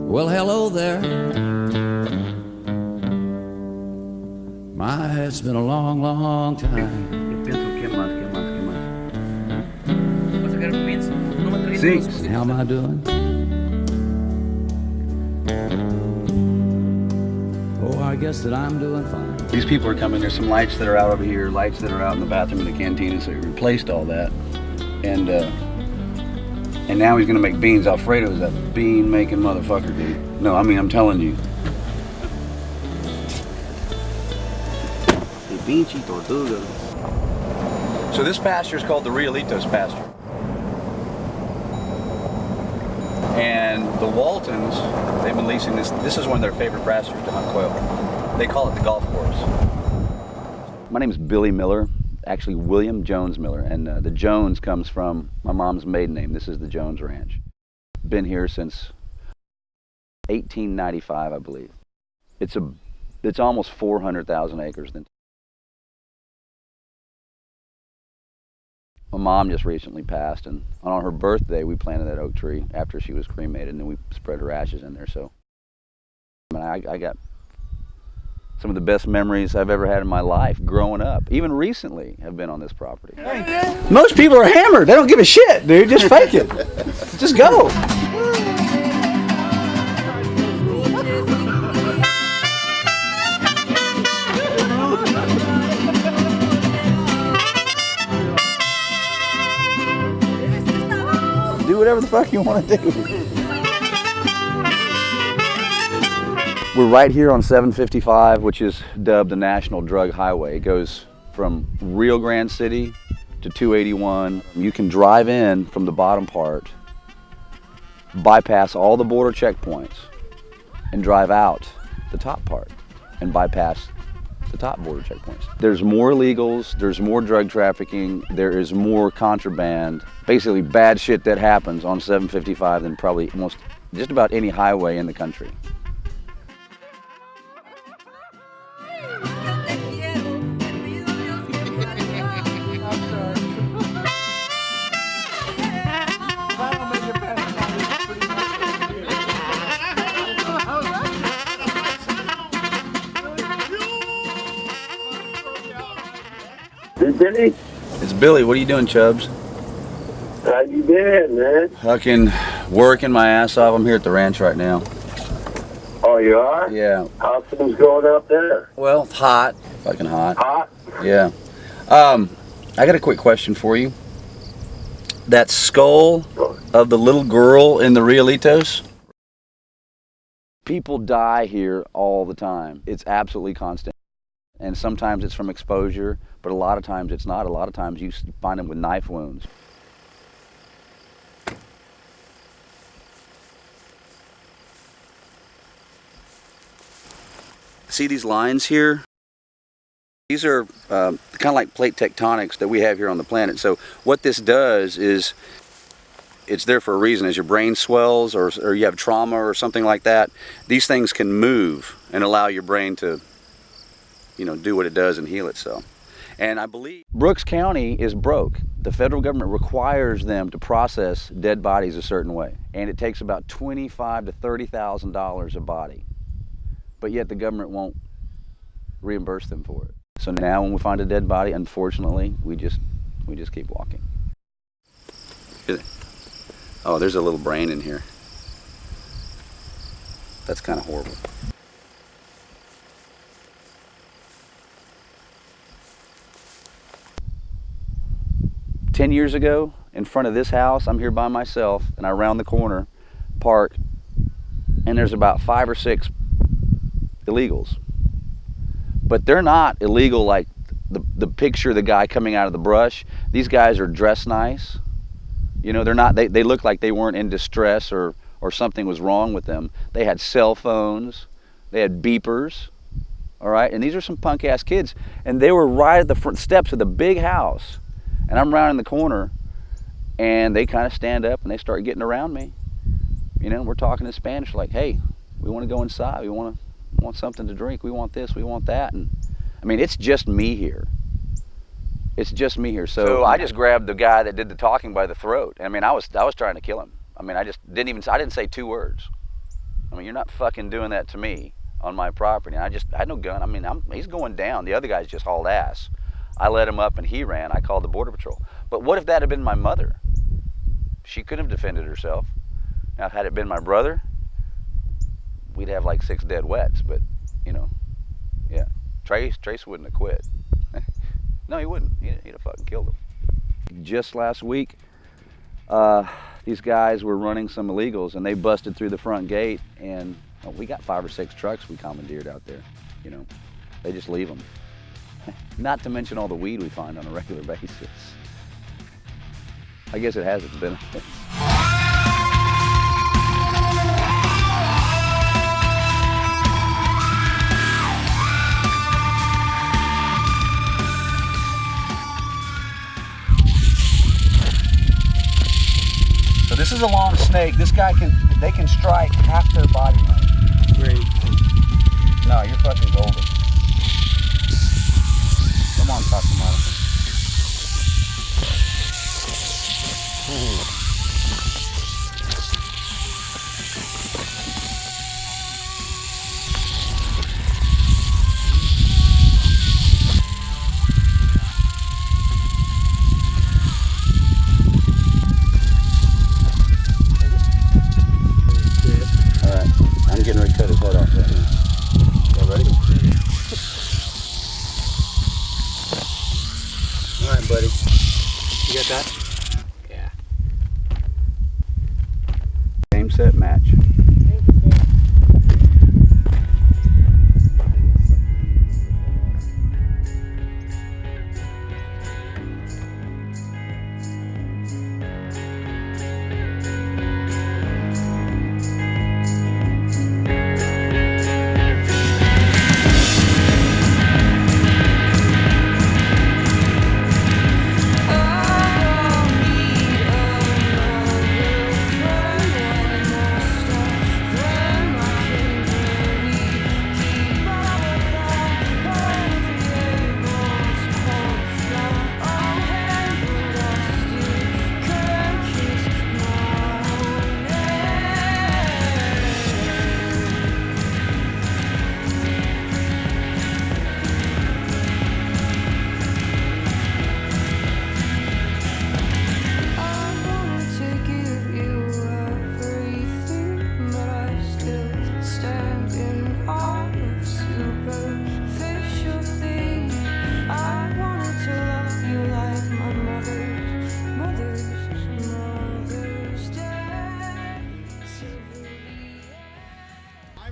Well, hello there. My, it's been a long, long time. How am I doing? Oh, I guess that I'm doing fine. These people are coming. There's some lights that are out over here, lights that are out in the bathroom in the cantina, so he replaced all that. And now he's gonna make beans. Alfredo's a bean making motherfucker, dude. No, I mean, I'm telling you. So this pasture is called the Riolitos pasture. And the Waltons, they've been leasing this. This is one of their favorite pastures to hunt quail. They call it the golf course. My name is Billy Miller, actually William Jones Miller, and the Jones comes from my mom's maiden name. This is the Jones Ranch. Been here since 1895, I believe. It's almost 400,000 acres. My mom just recently passed, and on her birthday we planted that oak tree after she was cremated, and then we spread her ashes in there. So I got some of the best memories I've ever had in my life growing up. Even recently have been on this property. Most people are hammered. They don't give a shit, dude. Just fake it. Just go. Do whatever the fuck you want to do. We're right here on 755, which is dubbed the National Drug Highway. It goes from Rio Grande City to 281. You can drive in from the bottom part, bypass all the border checkpoints, and drive out the top part and bypass the top border checkpoints. There's more illegals, there's more drug trafficking, there is more contraband, basically bad shit that happens on 755 than probably almost just about any highway in the country. Hey, Billy? It's Billy. What are you doing, Chubbs? How you been, man? Fucking working my ass off. I'm here at the ranch right now. Oh, you are? Yeah. How's things going up there? Well, it's hot. Fucking hot. Hot? Yeah. I got a quick question for you. That skull of the little girl in the Riolitos? People die here all the time. It's absolutely constant. And sometimes it's from exposure, but a lot of times it's not. A lot of times you find them with knife wounds. See these lines here? These are kind of like plate tectonics that we have here on the planet. So what this does is, it's there for a reason. As your brain swells or you have trauma or something like that, these things can move and allow your brain to, do what it does and heal itself. And I believe Brooks County is broke. The federal government requires them to process dead bodies a certain way, and it takes about $25,000 to $30,000 a body. But yet the government won't reimburse them for it. So now when we find a dead body, unfortunately, we just keep walking. Oh, there's a little brain in here. That's kind of horrible. Ten years ago, in front of this house, I'm here by myself, and I round the corner, park, and there's about 5 or 6 illegals. But they're not illegal like the picture of the guy coming out of the brush. These guys are dressed nice. They're not, they look like they weren't in distress or something was wrong with them. They had cell phones, they had beepers, all right? And these are some punk ass kids. And they were right at the front steps of the big house. And I'm rounding the corner, and they kind of stand up and they start getting around me. We're talking in Spanish like, hey, we want to go inside. We want something to drink. We want this, we want that. And I mean, it's just me here. It's just me here. So I just grabbed the guy that did the talking by the throat. I mean, I was trying to kill him. I mean, I didn't say 2 words. I mean, you're not fucking doing that to me on my property. And I had no gun. I mean, he's going down. The other guy's just hauled ass. I let him up and he ran. I called the Border Patrol. But what if that had been my mother? She couldn't have defended herself. Now, had it been my brother, we'd have like 6 dead wets. But, you know, yeah. Trace wouldn't have quit. No, he wouldn't. He'd have fucking killed him. Just last week, these guys were running some illegals and they busted through the front gate, and we got 5 or 6 trucks we commandeered out there. You know, they just leave them. Not to mention all the weed we find on a regular basis. I guess it has its benefits. So this is a long snake. They can strike half their body length. Great. No, you're fucking golden. Come on, talk to Monica. All right, I'm getting ready to cut his head off right now. Y'all ready? All right, buddy. You got that? Yeah. Game, set, match. Thank you, Sam.